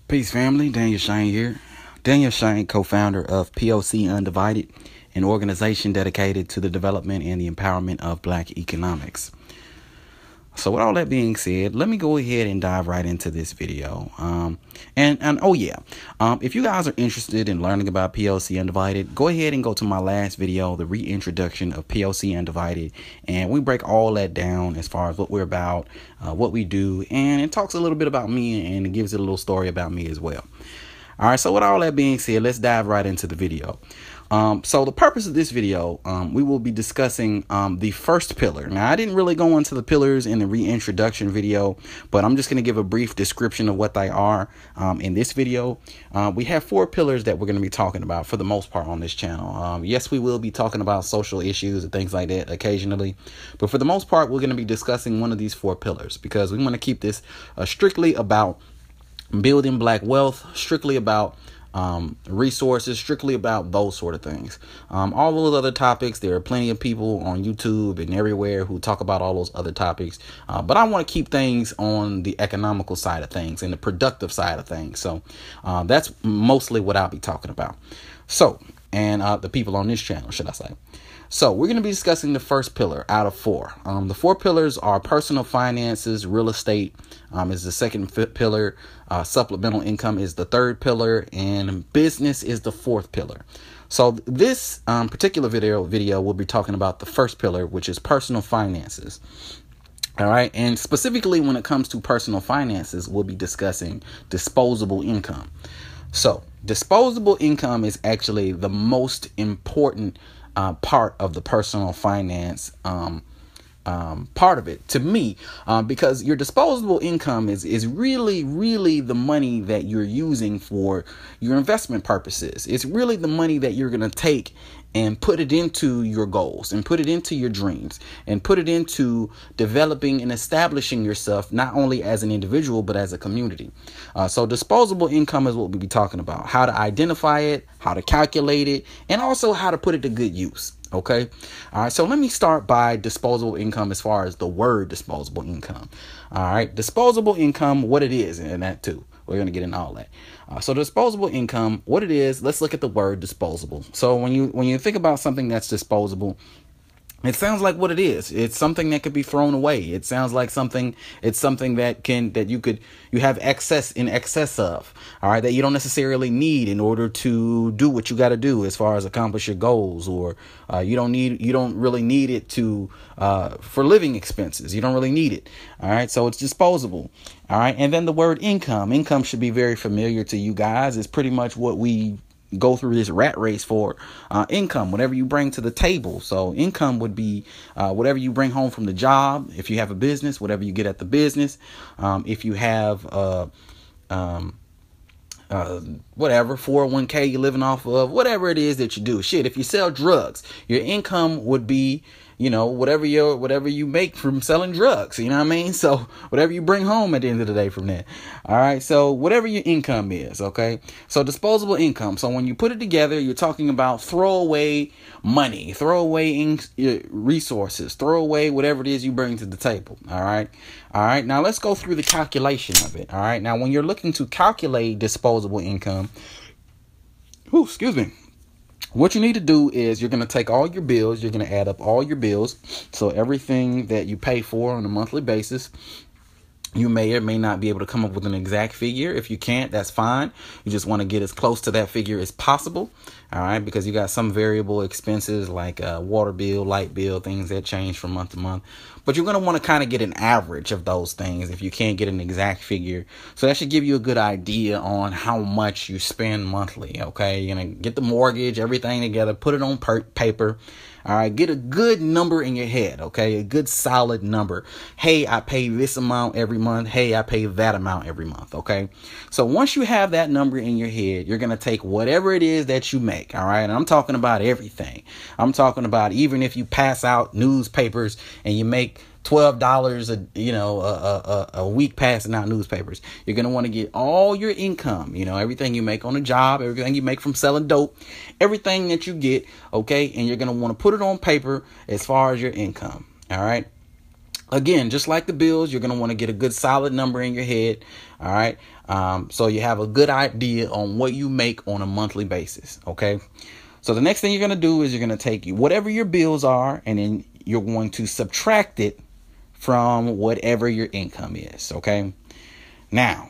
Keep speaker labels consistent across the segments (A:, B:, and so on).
A: Peace, family. Daniel Shane here. Daniel Shane, co-founder of POC Undivided, an organization dedicated to the development and the empowerment of Black economics. So with all that being said, let me go ahead and dive right into this video. If you guys are interested in learning about POC Undivided, go ahead and go to my last video, the reintroduction of POC Undivided, and we break all that down as far as what we're about, what we do, and it talks a little bit about me and it gives it a little story about me as well. All right, so with all that being said, let's dive right into the video. So the purpose of this video, we will be discussing the first pillar. Now, I didn't really go into the pillars in the reintroduction video, but I'm just going to give a brief description of what they are in this video. We have 4 pillars that we're going to be talking about for the most part on this channel. Yes, we will be talking about social issues and things like that occasionally, but for the most part, we're going to be discussing one of these 4 pillars because we want to keep this strictly about building Black wealth, strictly about resources, strictly about those sort of things. All those other topics, there are plenty of people on YouTube and everywhere who talk about all those other topics, but I want to keep things on the economical side of things and the productive side of things. So that's mostly what I'll be talking about. So, and the people on this channel, should I say. So we're going to be discussing the first pillar out of 4. The 4 pillars are personal finances, real estate is the second pillar, supplemental income is the third pillar, and business is the 4th pillar. So this particular video will be talking about the first pillar, which is personal finances. All right. And specifically when it comes to personal finances, we'll be discussing disposable income. So disposable income is actually the most important part of the personal finance part of it to me, because your disposable income is really the money that you're using for your investment purposes. It's really the money that you're going to take and put it into your goals and put it into your dreams and put it into developing and establishing yourself, not only as an individual, but as a community. So disposable income is what we'll be talking about, how to identify it, how to calculate it, and also how to put it to good use. Okay. All right. So let me start by disposable income as far as the word disposable income. All right. Disposable income, what it is, and that too. We're going to get into all that. So disposable income, what it is, let's look at the word disposable. So when you think about something that's disposable, it sounds like what it is. It's something that could be thrown away. It sounds like it's something that you have excess of. All right. That you don't necessarily need in order to do what you got to do as far as accomplish your goals, or you don't really need it for living expenses. You don't really need it. All right. So it's disposable. All right. And then the word income should be very familiar to you guys. It's pretty much what we go through this rat race for. Income, whatever you bring to the table. So income would be whatever you bring home from the job. If you have a business, whatever you get at the business. If you have whatever 401k you're living off of, whatever it is that you do. Shit, if you sell drugs, your income would be, whatever you make from selling drugs, you know what I mean? So whatever you bring home at the end of the day from that. All right. So whatever your income is. Okay. So disposable income. So when you put it together, you're talking about throwaway money, throwaway resources, throw away whatever it is you bring to the table. All right. All right. Now let's go through the calculation of it. All right. Now, when you're looking to calculate disposable income, what you need to do is you're going to take all your bills. You're going to add up all your bills. So everything that you pay for on a monthly basis, you may or may not be able to come up with an exact figure. If you can't, that's fine. You just want to get as close to that figure as possible. All right. Because you got some variable expenses like water bill, light bill, things that change from month to month. But you're going to want to kind of get an average of those things if you can't get an exact figure. So that should give you a good idea on how much you spend monthly. OK, you're going to get the mortgage, everything together, put it on paper. All right. Get a good number in your head. OK, a good solid number. Hey, I pay this amount every month. Hey, I pay that amount every month. OK, so once you have that number in your head, you're going to take whatever it is that you make. All right. And I'm talking about everything. I'm talking about even if you pass out newspapers and you make $12 a week passing out newspapers, you're going to want to get all your income, everything you make on a job, everything you make from selling dope, everything that you get. OK, and you're going to want to put it on paper as far as your income. All right. Again, just like the bills, you're going to want to get a good solid number in your head. All right. So you have a good idea on what you make on a monthly basis. Okay. So the next thing you're going to do is you're going to take whatever your bills are, and then you're going to subtract it from whatever your income is. Okay. Now,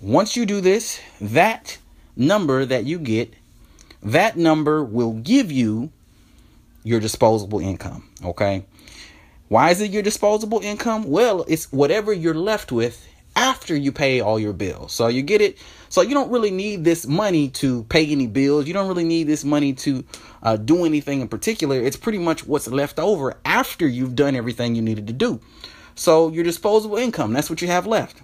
A: once you do this, that number that you get, that number will give you your disposable income. Okay. Why is it your disposable income? Well, it's whatever you're left with after you pay all your bills. So you get it. So you don't really need this money to pay any bills. You don't really need this money to do anything in particular. It's pretty much what's left over after you've done everything you needed to do. So your disposable income, that's what you have left.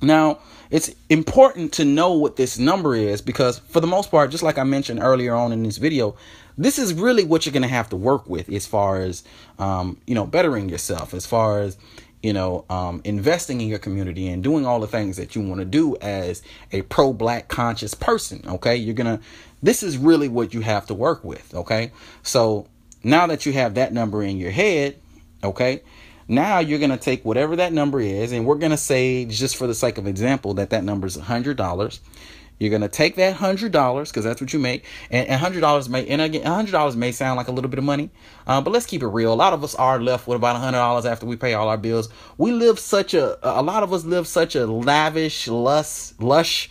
A: Now, it's important to know what this number is, because for the most part, just like I mentioned earlier on in this video, this is really what you're going to have to work with as far as, bettering yourself, as far as, investing in your community and doing all the things that you want to do as a pro-black conscious person. OK, this is really what you have to work with. OK, so now that you have that number in your head, OK, now you're going to take whatever that number is, and we're going to say, just for the sake of example, that number is $100. You're going to take that $100, because that's what you make. And $100 may sound like a little bit of money, but let's keep it real. A lot of us are left with about $100 after we pay all our bills. We live a lot of us live such a lavish, lush,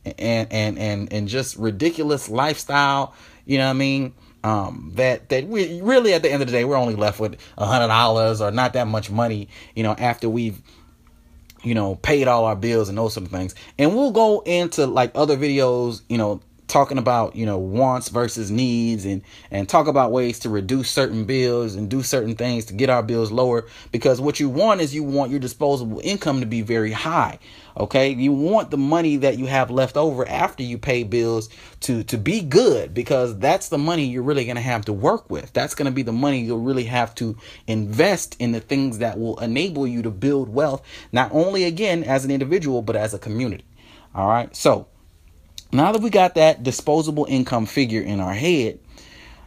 A: and just ridiculous lifestyle. You know what I mean? That we really, at the end of the day, we're only left with $100 or not that much money, after we've, paid all our bills and those sort of things. And we'll go into like other videos, talking about, wants versus needs, and talk about ways to reduce certain bills and do certain things to get our bills lower. Because what you want is your disposable income to be very high. OK, you want the money that you have left over after you pay bills to be good, because that's the money you're really going to have to work with. That's going to be the money you'll really have to invest in, the things that will enable you to build wealth, not only again as an individual, but as a community. All right. So now that we got that disposable income figure in our head,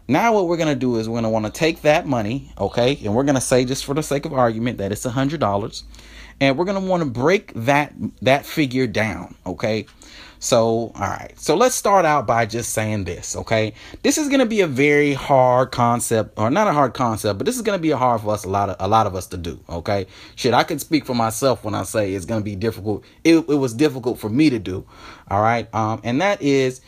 A: now what we're going to do is we're going to want to take that money, okay, and we're going to say, just for the sake of argument, that it's $100, and we're going to want to break that figure down, okay? So, all right, so let's start out by just saying this, okay? This is going to be a very hard concept, or not a hard concept, but this is going to be hard for us, a lot of us to do, okay? Shit, I can speak for myself when I say it's going to be difficult. It was difficult for me to do, all right? And that is,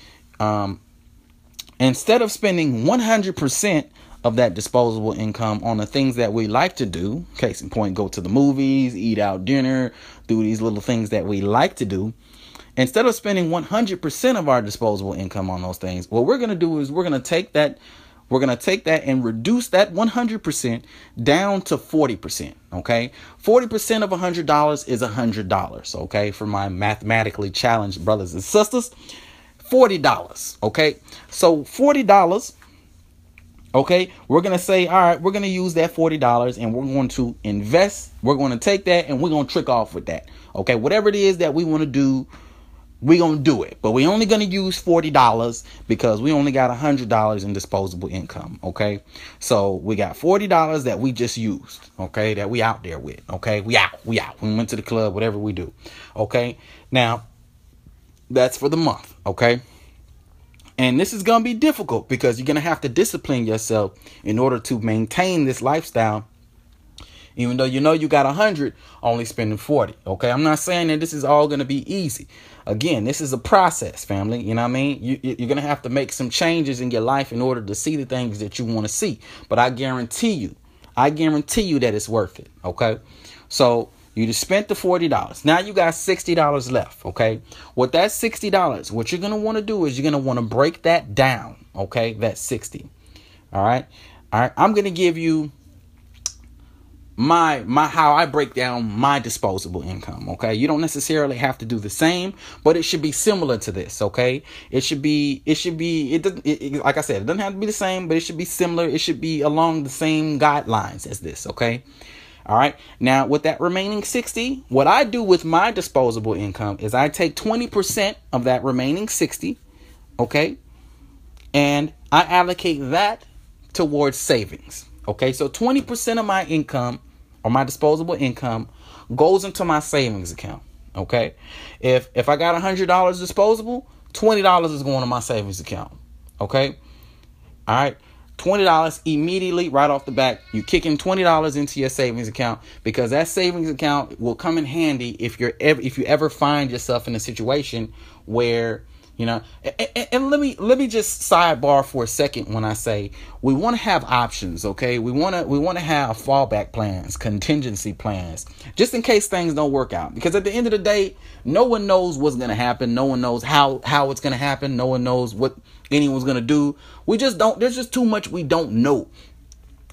A: instead of spending 100% of that disposable income on the things that we like to do, case in point, go to the movies, eat out dinner, do these little things that we like to do, instead of spending 100% of our disposable income on those things, what we're going to do is we're going to take that and reduce that 100% down to 40%. Okay. 40% of $100 is $100. Okay. For my mathematically challenged brothers and sisters, $40. Okay. So $40. Okay. We're going to say, all right, we're going to use that $40 and we're going to invest. We're going to take that and we're going to trick off with that. Okay. Whatever it is that we want to do, we're going to do it, but we're only going to use $40 because we only got $100 in disposable income. Okay. So we got $40 that we just used. Okay. That we out there with. Okay. We out. We went to the club, whatever we do. Okay. Now that's for the month. Okay. And this is going to be difficult because you're going to have to discipline yourself in order to maintain this lifestyle. Even though you got 100, only spending 40. Okay, I'm not saying that this is all going to be easy. Again, this is a process, family. You know what I mean? You're going to have to make some changes in your life in order to see the things that you want to see. But I guarantee you that it's worth it. Okay, so you just spent the $40. Now you got $60 left. Okay, with that $60, what you're going to want to do is you're going to want to break that down. Okay, that's 60. All right. I'm going to give you my how I break down my disposable income. Okay, you don't necessarily have to do the same, but it should be similar to this. Okay, it should be like I said, it doesn't have to be the same, but it should be similar. It should be along the same guidelines as this. Okay, all right. Now with that remaining 60, what I do with my disposable income is I take 20% of that remaining 60. Okay, and I allocate that towards savings. Okay, so 20% of my income or my disposable income goes into my savings account. Okay. If I got $100 disposable, $20 is going to my savings account. Okay. All right. $20 immediately right off the bat. You kicking $20 into your savings account, because that savings account will come in handy if you ever find yourself in a situation where, you know, and let me just sidebar for a second when I say we want to have options, okay? We want to have fallback plans, contingency plans, just in case things don't work out. Because at the end of the day, no one knows what's going to happen. No one knows how it's going to happen. No one knows what anyone's going to do. We just don't. There's just too much we don't know.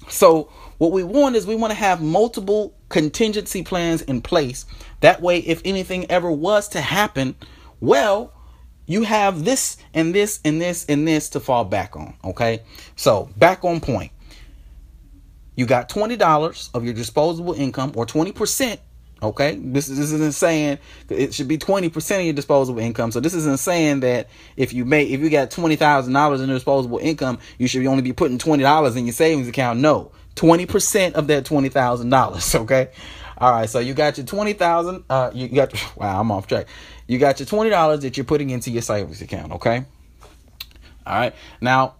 A: So what we want to have multiple contingency plans in place. That way, if anything ever was to happen, well, you have this and this and this and this to fall back on. Okay. So back on point. You got $20 of your disposable income, or 20%. Okay. This isn't saying it should be 20% of your disposable income. So this isn't saying that if you got $20,000 in disposable income, you should only be putting $20 in your savings account. No, 20% of that $20,000. Okay. All right. So you got your 20,000. Wow, I'm off track. You got your $20 that you're putting into your savings account. Okay. All right. Now,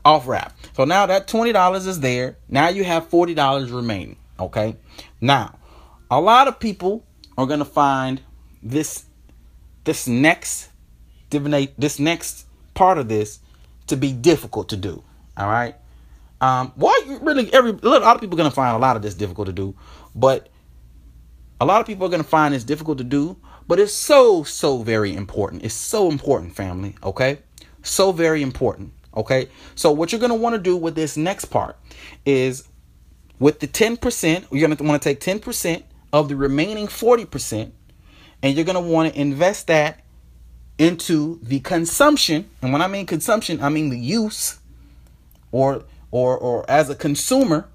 A: off wrap. So now that $20 is there. Now you have $40 remaining. Okay. Now, a lot of people are going to find this next part of this to be difficult to do. All right. A lot of people are going to find a lot of this difficult to do, but a lot of people are going to find this difficult to do, but it's so very important. It's so important, family. Okay. So very important. Okay. So what you're going to want to do with this next part is, with the 10%, you're going to want to take 10% of the remaining 40%, and you're going to want to invest that into the consumption. And when I mean consumption, I mean the use or as a consumer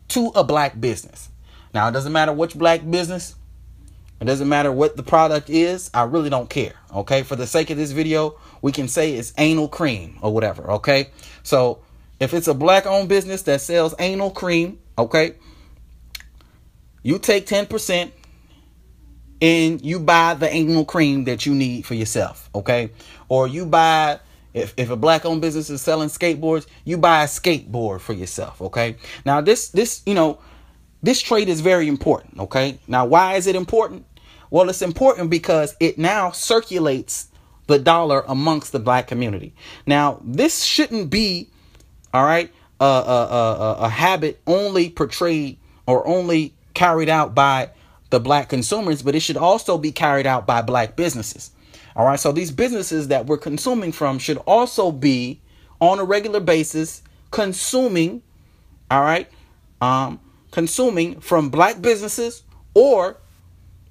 A: to a black business. Now, it doesn't matter which black business. It doesn't matter what the product is. I really don't care. Okay. For the sake of this video, we can say it's anal cream or whatever. Okay. So if it's a black owned business that sells anal cream, okay, you take 10% and you buy the anal cream that you need for yourself. Okay. Or you buy, if a black owned business is selling skateboards, you buy a skateboard for yourself. Okay. Now this trade is very important. Okay. Now, why is it important? Well, it's important because it now circulates the dollar amongst the black community. Now, this shouldn't be, all right, a habit only portrayed or only carried out by the black consumers, but it should also be carried out by black businesses. All right. So these businesses that we're consuming from should also be on a regular basis consuming. All right. Consuming from black businesses or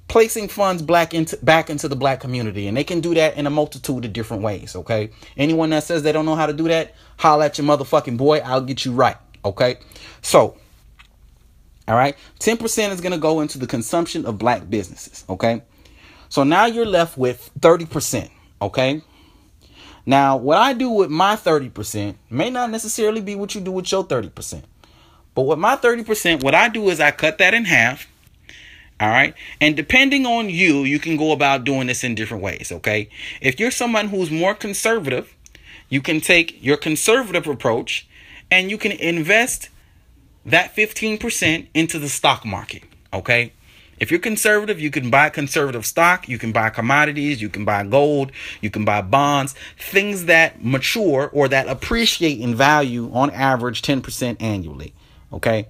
A: placing funds back into the black community. And they can do that in a multitude of different ways. Okay. Anyone that says they don't know how to do that, holla at your motherfucking boy. I'll get you right. Okay. So, all right. 10% is going to go into the consumption of black businesses. Okay. So now you're left with 30%. Okay. Now, what I do with my 30% may not necessarily be what you do with your 30%. But with my 30%, what I do is I cut that in half. All right. And depending on you, you can go about doing this in different ways. OK, if you're someone who's more conservative, you can take your conservative approach and you can invest that 15% into the stock market. OK, if you're conservative, you can buy conservative stock. You can buy commodities. You can buy gold. You can buy bonds, things that mature or that appreciate in value on average 10% annually. OK,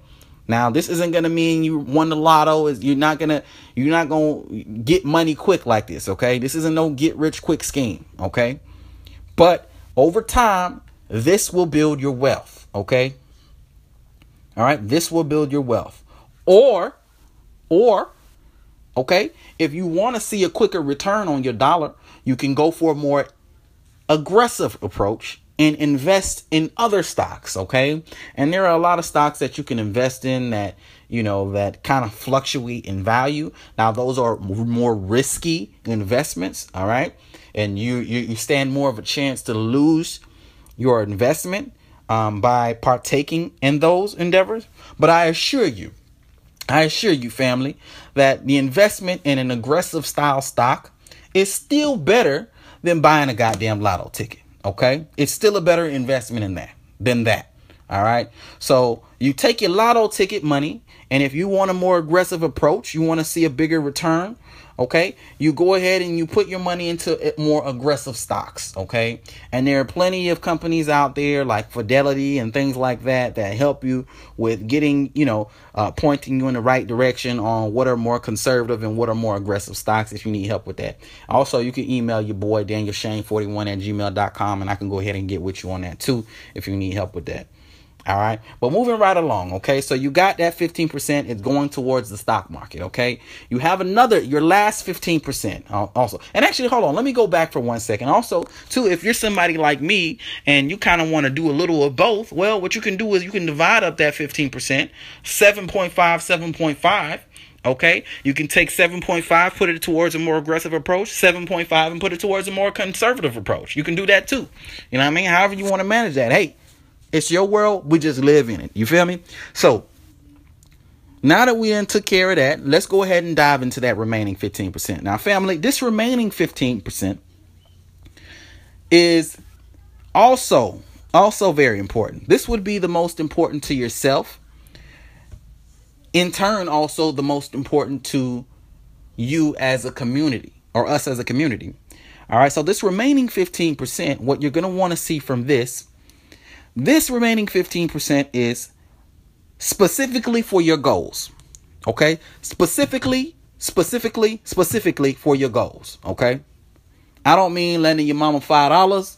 A: now this isn't going to mean you won the lotto. You're not going to get money quick like this. OK, this isn't no get rich quick scheme. OK, but over time, this will build your wealth. OK. All right. This will build your wealth. Or, OK, if you want to see a quicker return on your dollar, you can go for a more aggressive approach and invest in other stocks. OK, and there are a lot of stocks that you can invest in that, you know, that kind of fluctuate in value. Now, those are more risky investments. All right. And you stand more of a chance to lose your investment by partaking in those endeavors. But I assure you, I assure you, family, that the investment in an aggressive style stock is still better than buying a goddamn lotto ticket. Okay? It's still a better investment than that. All right. So you take your lotto ticket money, and if you want a more aggressive approach, you want to see a bigger return. Okay, you go ahead and you put your money into more aggressive stocks. Okay, and there are plenty of companies out there like Fidelity and things like that that help you with getting, pointing you in the right direction on what are more conservative and what are more aggressive stocks if you need help with that. Also, you can email your boy DanielShane41@gmail.com, and I can go ahead and get with you on that too if you need help with that. All right. But moving right along. Okay. So you got that 15%. It's going towards the stock market. Okay. You have your last 15% also. And actually, hold on. Let me go back for 1 second. Also, too, if you're somebody like me and you kind of want to do a little of both, well, what you can do is you can divide up that 15%, 7.5, 7.5. Okay, you can take 7.5, put it towards a more aggressive approach, 7.5, and put it towards a more conservative approach. You can do that too. You know what I mean? However you want to manage that. Hey, it's your world. We just live in it. You feel me? So now that we done took care of that, let's go ahead and dive into that remaining 15%. Now, family, this remaining 15% is also very important. This would be the most important to yourself. In turn, also the most important to you as a community, or us as a community. All right. So this remaining 15%, what you're going to want to see from this remaining 15% is specifically for your goals. Okay? Specifically for your goals. Okay? I don't mean lending your mama $5.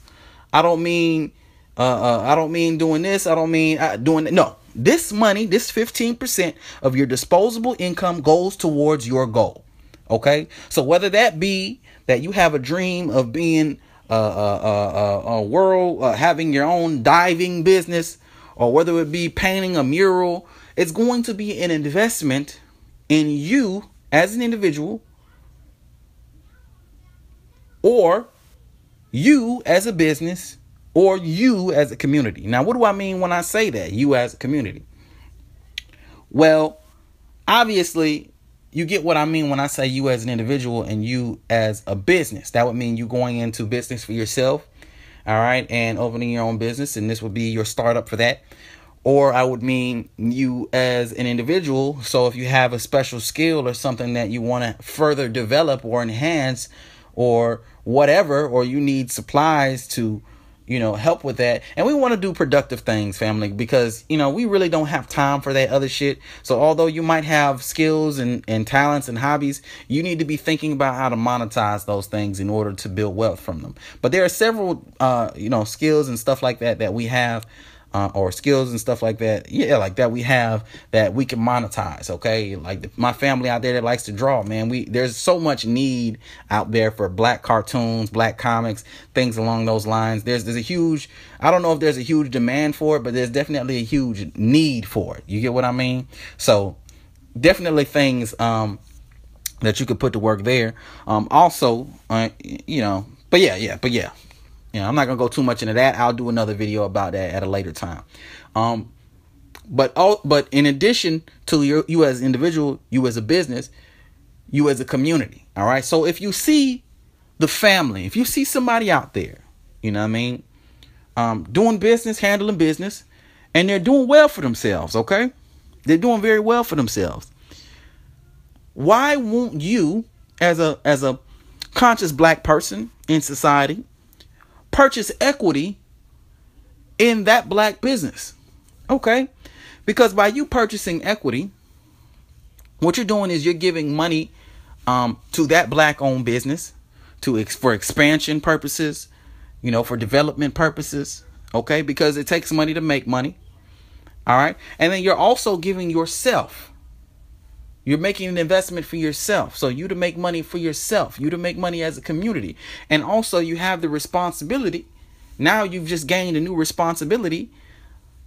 A: I don't mean doing this. I don't mean doing it. No. This money, this 15% of your disposable income goes towards your goal. Okay? So whether that be that you have a dream of being a world, having your own diving business, or whether it be painting a mural, it's going to be an investment in you as an individual, or you as a business, or you as a community. Now, what do I mean when I say that? You as a community. Well, obviously, you get what I mean when I say you as an individual and you as a business. That would mean you going into business for yourself, all right, and opening your own business, and this would be your startup for that. Or I would mean you as an individual. So if you have a special skill or something that you want to further develop or enhance or whatever, or you need supplies to help with that. And we want to do productive things, family, because, we really don't have time for that other shit. So although you might have skills and talents and hobbies, you need to be thinking about how to monetize those things in order to build wealth from them. But there are several, skills and stuff like that we have. Or skills and stuff like that. Yeah, like that we have that we can monetize. Okay. Like my family out there that likes to draw, man, there's so much need out there for black cartoons, black comics, things along those lines. There's a huge, I don't know if there's a huge demand for it, but there's definitely a huge need for it. You get what I mean? So definitely things, that you could put to work there. Also, but yeah. I'm not going to go too much into that. I'll do another video about that at a later time. But in addition to you as an individual, you as a business, you as a community. All right. So if you see the family, if you see somebody out there, you know what I mean, doing business, handling business, and they're doing well for themselves. Okay. They're doing very well for themselves. Why won't you, as a conscious black person in society, purchase equity in that black business? Okay. Because by you purchasing equity, what you're doing is you're giving money to that black owned business for expansion purposes, for development purposes. Okay. Because it takes money to make money. All right. And then you're also giving yourself. You're making an investment for yourself. So you to make money for yourself, you to make money as a community. And also you have the responsibility. Now you've just gained a new responsibility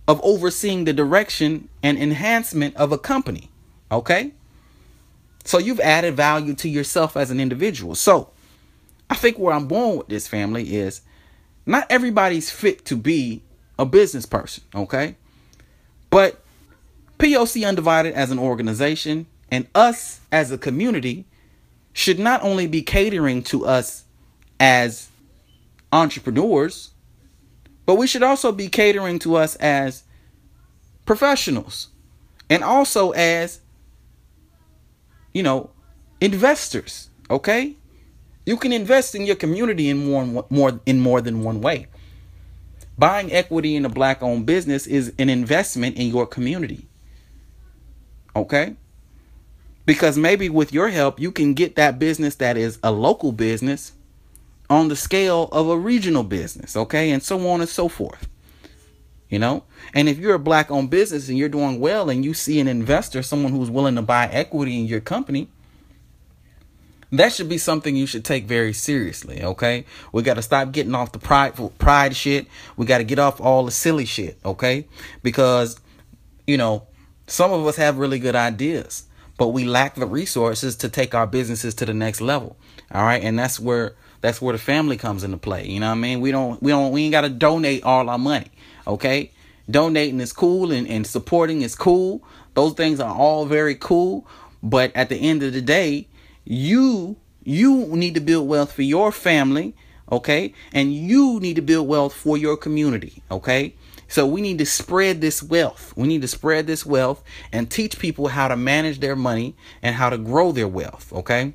A: of overseeing the direction and enhancement of a company. Okay. So you've added value to yourself as an individual. So I think where I'm going with this, family, is not everybody's fit to be a business person. Okay. But POC Undivided as an organization and us as a community should not only be catering to us as entrepreneurs, but we should also be catering to us as professionals and also as, investors. Okay? You can invest in your community in more than one way. Buying equity in a black-owned business is an investment in your community. Okay? Because maybe with your help, you can get that business that is a local business on the scale of a regional business. Okay? And so on and so forth. And if you're a black-owned business and you're doing well and you see an investor, someone who's willing to buy equity in your company, that should be something you should take very seriously. Okay? We got to stop getting off the pride shit. We got to get off all the silly shit. Okay? Because, some of us have really good ideas, but we lack the resources to take our businesses to the next level. All right? And that's where the family comes into play. You know what I mean? We ain't got to donate all our money. Okay? Donating is cool and supporting is cool. Those things are all very cool. But at the end of the day, you need to build wealth for your family. Okay? And you need to build wealth for your community. Okay? So we need to spread this wealth. We need to spread this wealth and teach people how to manage their money and how to grow their wealth. Okay?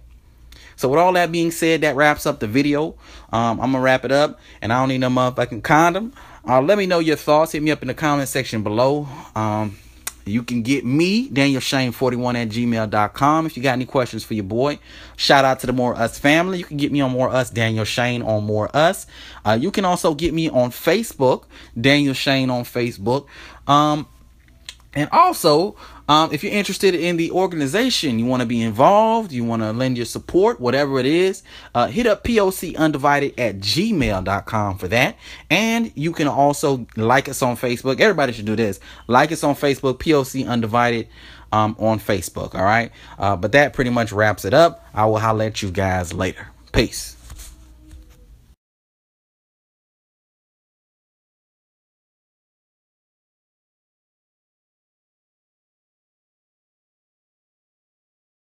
A: So with all that being said, that wraps up the video. I'm going to wrap it up, and I don't need no motherfucking condom. Let me know your thoughts. Hit me up in the comment section below. You can get me, DanielShane41@gmail.com, if you got any questions for your boy. Shout out to the More Us family. You can get me on More Us, Daniel Shane on More Us. You can also get me on Facebook, Daniel Shane on Facebook. And also, if you're interested in the organization, you want to be involved, you want to lend your support, whatever it is, hit up POCUndivided@gmail.com for that. And you can also like us on Facebook. Everybody should do this. Like us on Facebook, POC Undivided on Facebook. All right. But that pretty much wraps it up. I will holler at you guys later. Peace.